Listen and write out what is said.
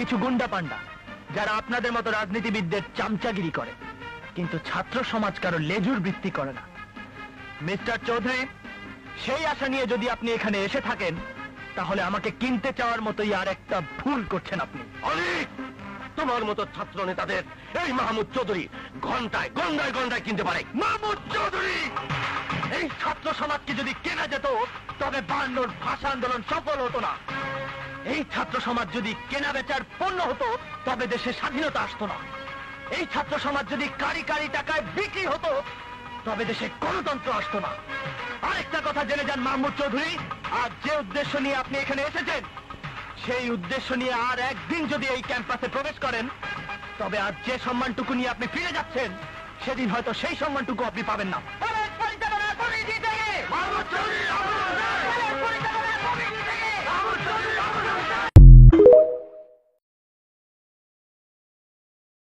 কিছু গুন্ডা পান্ডা যারা আপনাদের মতো রাজনীতিবিদদের চামচাগিরি করে, কিন্তু ছাত্র সমাজ কারো লেজুর বৃত্তি করে না। মিস্টার চৌধুরী, সেই আশা নিয়ে যদি আপনি এখানে এসে থাকেন, তাহলে আমাকে কিনতে চাওয়ার মতোই আর একটা ভুল করছেন আপনি। অনেক তোমার মতো ছাত্র নেতাদের এই মাহমুদ চৌধুরী ঘন্টায় গন্ডায় গন্ডায় কিনতে পারে। মাহমুদ চৌধুরী, এই ছাত্র সমাজকে যদি কেনা যেত তবে বায়ান্নর ভাষা আন্দোলন সফল হতো না। এই ছাত্র সমাজ যদি কেনা বেচার পণ্য হতো তবে দেশে স্বাধীনতা আসতো না। এই ছাত্র সমাজ যদি কারি কারি টাকায় বিক্রি হতো তবে দেশে গণতন্ত্র আসতো না। আরেকটা কথা জেনে যান মাহমুদ চৌধুরী, আজ যে উদ্দেশ্য নিয়ে আপনি এখানে এসেছেন, সেই উদ্দেশ্য নিয়ে আর একদিন যদি এই ক্যাম্পাসে প্রবেশ করেন, তবে আজ যে সম্মানটুকু নিয়ে আপনি ফিরে যাচ্ছেন, সেদিন হয়তো সেই সম্মানটুকু আপনি পাবেন না।